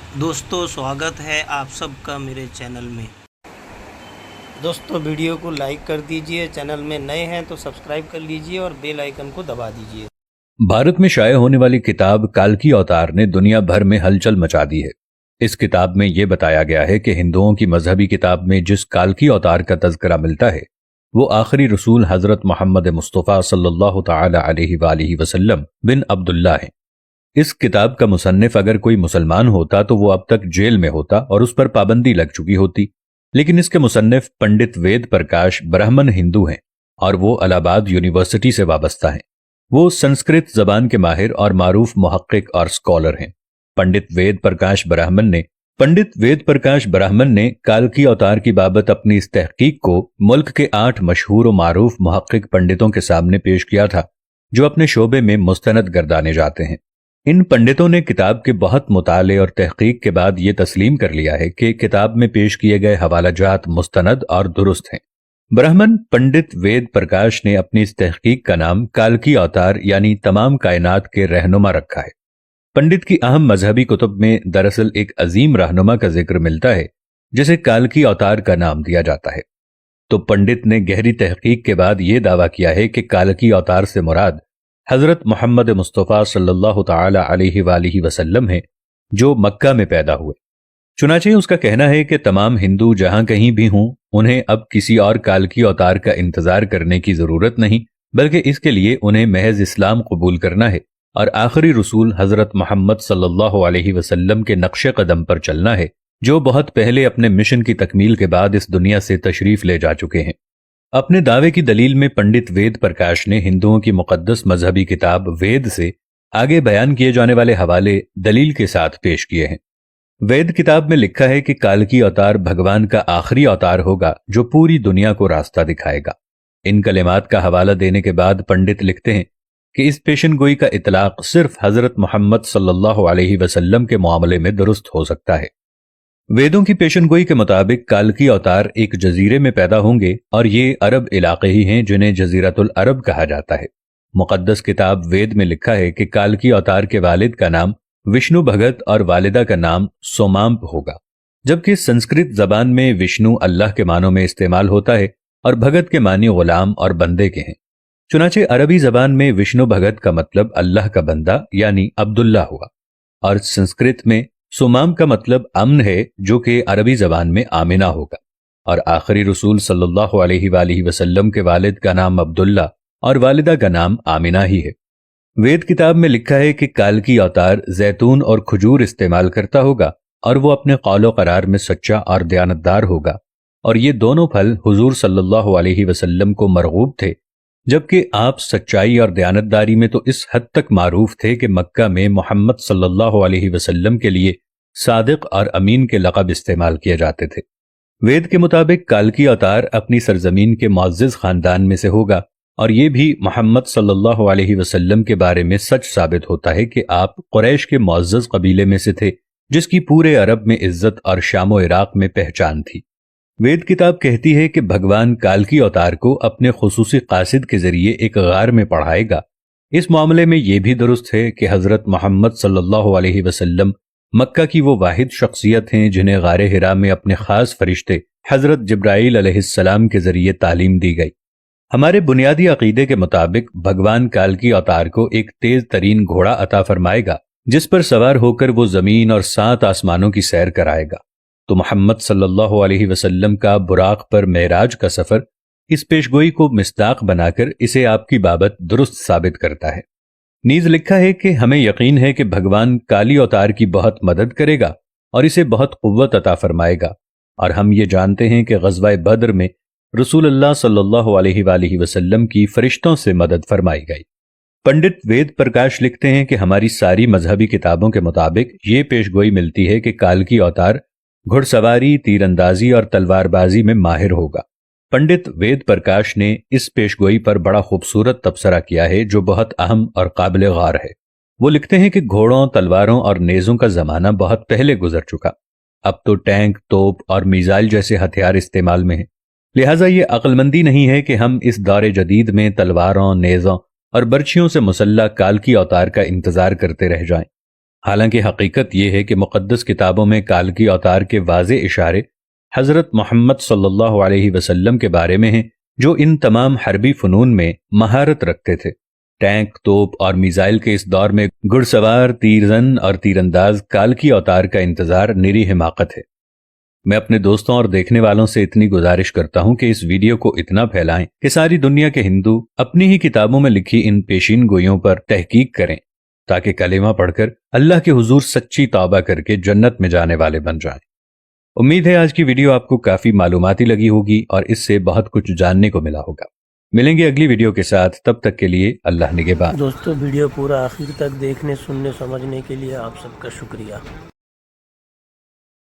दोस्तों स्वागत है आप सबका मेरे चैनल में। दोस्तों वीडियो को लाइक कर दीजिए, चैनल में नए हैं तो सब्सक्राइब कर लीजिए और बेल आइकन को दबा दीजिए। भारत में शाये होने वाली किताब काल्की अवतार ने दुनिया भर में हलचल मचा दी है। इस किताब में यह बताया गया है कि हिंदुओं की मजहबी किताब में जिस काल्की अवतार का तज़किरा मिलता है वो आखिरी रसूल हजरत मोहम्मद मुस्तफ़ा सल्लल्लाहु तआला अलैहि वसल्लम बिन अब्दुल्ला हैं। इस किताब का मुसन्निफ अगर कोई मुसलमान होता तो वो अब तक जेल में होता और उस पर पाबंदी लग चुकी होती, लेकिन इसके मुसन्निफ पंडित वेद प्रकाश ब्राह्मण हिंदू हैं और वो इलाहाबाद यूनिवर्सिटी से वाबस्ता हैं। वो संस्कृत जबान के माहिर और मारूफ मुहक्किक और स्कॉलर हैं। पंडित वेद प्रकाश ब्राह्मण ने काल्की अवतार की बाबत अपनी इस तहकीक को मुल्क के 8 मशहूर और मारूफ मुहक्किक पंडितों के सामने पेश किया था जो अपने शोबे में मुस्तनद गर्दाने जाते हैं। इन पंडितों ने किताब के बहुत मुताले और तहकीक के बाद ये तस्लीम कर लिया है कि किताब में पेश किए गए हवालाजात मुस्तनद और दुरुस्त हैं। ब्राह्मण पंडित वेद प्रकाश ने अपनी इस तहकीक का नाम काल्की अवतार यानी तमाम कायनात के रहनुमा रखा है। पंडित की अहम मजहबी कुतुब में दरअसल एक अजीम रहनुमा का जिक्र मिलता है जिसे काल्की अवतार का नाम दिया जाता है। तो पंडित ने गहरी तहकीक के बाद यह दावा किया है कि काल्की अवतार से मुराद हजरत मोहम्मद मुस्तफ़ा सल्लल्लाहु तआला अलैहि वसल्लम है जो मक्का में पैदा हुए। चुनाचे उसका कहना है कि तमाम हिंदू जहां कहीं भी हों उन्हें अब किसी और काल्की अवतार का इंतजार करने की जरूरत नहीं, बल्कि इसके लिए उन्हें महज इस्लाम कबूल करना है और आखिरी रसूल हजरत मोहम्मद सल्लल्लाहु अलैहि वसल्लम के नक्शे कदम पर चलना है जो बहुत पहले अपने मिशन की तकमील के बाद इस दुनिया से तशरीफ ले जा चुके हैं। अपने दावे की दलील में पंडित वेद प्रकाश ने हिंदुओं की मुकद्दस मजहबी किताब वेद से आगे बयान किए जाने वाले हवाले दलील के साथ पेश किए हैं। वेद किताब में लिखा है कि काल्की अवतार भगवान का आखिरी अवतार होगा जो पूरी दुनिया को रास्ता दिखाएगा। इन कलिमात का हवाला देने के बाद पंडित लिखते हैं कि इस पेशन गोई का इतलाक सिर्फ हजरत मोहम्मद सल्लल्लाहु अलैहि वसल्लम के मामले में दुरुस्त हो सकता है। वेदों की पेशनगोई के मुताबिक काल्की अवतार एक जजीरे में पैदा होंगे और ये अरब इलाके ही हैं जिन्हें जजीरतुल अरब कहा जाता है। मुकद्दस किताब वेद में लिखा है कि काल्की अवतार के वालिद का नाम विष्णु भगत और वालिदा का नाम सोमाम्प होगा, जबकि संस्कृत जबान में विष्णु अल्लाह के मानों में इस्तेमाल होता है और भगत के मानी गुलाम और बंदे के हैं। चुनाचे अरबी जबान में विष्णु भगत का मतलब अल्लाह का बंदा यानी अब्दुल्ला हुआ और संस्कृत में सुमाम का मतलब अमन है जो कि अरबी जबान में आमिना होगा। और आखिरी रसूल सल्लल्लाहु अलैहि वसल्लम के वालिद का नाम अब्दुल्ला और वालिदा का नाम आमिना ही है। वेद किताब में लिखा है कि काल्की अवतार जैतून और खजूर इस्तेमाल करता होगा और वो अपने कौलो करार में सच्चा और दयानतदार होगा और ये दोनों फल हुजूर सल्लल्लाहु अलैहि वसल्लम को मरगूब थे, जबकि आप सच्चाई और दयानतदारी में तो इस हद तक मारूफ थे कि मक्का में मोहम्मद सल्लल्लाहु अलैहि वसल्लम के लिए सादिक और अमीन के लक़ब इस्तेमाल किए जाते थे। वेद के मुताबिक काल्की अवतार अपनी सरजमीन के मुअज़्ज़ज़ खानदान में से होगा और ये भी मोहम्मद सल्लल्लाहु अलैहि वसल्लम के बारे में सच साबित होता है कि आप कुरैश के मुअज़्ज़ज़ कबीले में से थे जिसकी पूरे अरब में इज्जत और शाम व इराक में पहचान थी। वेद किताब कहती है कि भगवान काल्की अवतार को अपने खुसूसी कासिद के जरिए एक गार में पढ़ाएगा। इस मामले में यह भी दुरुस्त है कि हजरत मोहम्मद सल्लल्लाहु अलैहि वसल्लम मक्का की वो वाहिद शख्सियत हैं जिन्हें गारे हिरा में अपने खास फरिश्ते हजरत जिब्राइल अलैहिस्सलाम के जरिए तालीम दी गई। हमारे बुनियादी अकीदे के मुताबिक भगवान काल्की अवतार को एक तेज तरीन घोड़ा अता फरमाएगा जिस पर सवार होकर वो जमीन और 7 आसमानों की सैर कराएगा। तो मोहम्मद सल्लल्लाहु अलैहि वसल्लम का बुराक पर मेराज का सफर इस पेशगोई को मिस्दाक बनाकर इसे आपकी बाबत दुरुस्त साबित करता है। नीज लिखा है कि हमें यकीन है कि भगवान काली अवतार की बहुत मदद करेगा और इसे बहुत कुव्वत अता फरमाएगा और हम ये जानते हैं कि ग़ज़वा बद्र में रसूलुल्लाह सल्लल्लाहु अलैहि वसल्लम की फरिश्तों से मदद फरमाई गई। पंडित वेद प्रकाश लिखते हैं कि हमारी सारी मजहबी किताबों के मुताबिक ये पेशगोई मिलती है कि काल्की अवतार घुड़सवारी, तीरंदाजी और तलवारबाजी में माहिर होगा। पंडित वेद प्रकाश ने इस पेशगोई पर बड़ा खूबसूरत तबसरा किया है जो बहुत अहम और काबिल गौर है। वो लिखते हैं कि घोड़ों, तलवारों और नेज़ों का जमाना बहुत पहले गुजर चुका। अब तो टैंक, तोप और मिसाइल जैसे हथियार इस्तेमाल में हैं। लिहाजा ये अक्लमंदी नहीं है कि हम इस दौर जदीद में तलवारों, नेज़ों और बर्छियों से मुसल्ला काल्की अवतार का इंतजार करते रह जाएं। حالانکہ حقیقت یہ ہے کہ مقدس کتابوں میں کالکی اوتار کے واضح اشارے حضرت محمد صلی اللہ علیہ وسلم کے بارے میں ہیں، جو ان تمام حربی فنون میں مہارت رکھتے تھے۔ ٹینک، توپ اور میزائل کے اس دور میں گھڑ سوار، تیرزن اور تیرانداز کالکی اوتار کا انتظار نری حماقت ہے۔ میں اپنے دوستوں اور دیکھنے والوں سے اتنی گزارش کرتا ہوں کہ اس ویڈیو کو اتنا پھیلائیں کہ ساری دنیا کے ہندو اپنی ہی کتابوں میں لکھی ان پیشین گوئیوں پر تحقیق کریں، تاکہ کلمہ پڑھ کر اللہ کے حضور سچی توبہ کر کے جنت میں جانے والے بن جائیں۔ امید ہے آج کی ویڈیو آپ کو کافی معلوماتی لگی ہوگی اور اس سے بہت کچھ جاننے کو ملا ہوگا۔ ملیں گے اگلی ویڈیو کے ساتھ، تب تک کے لیے اللہ نگہبان۔ دوستو ویڈیو پورا آخر تک دیکھنے، سننے، سمجھنے کے لیے آپ سب کا شکریہ۔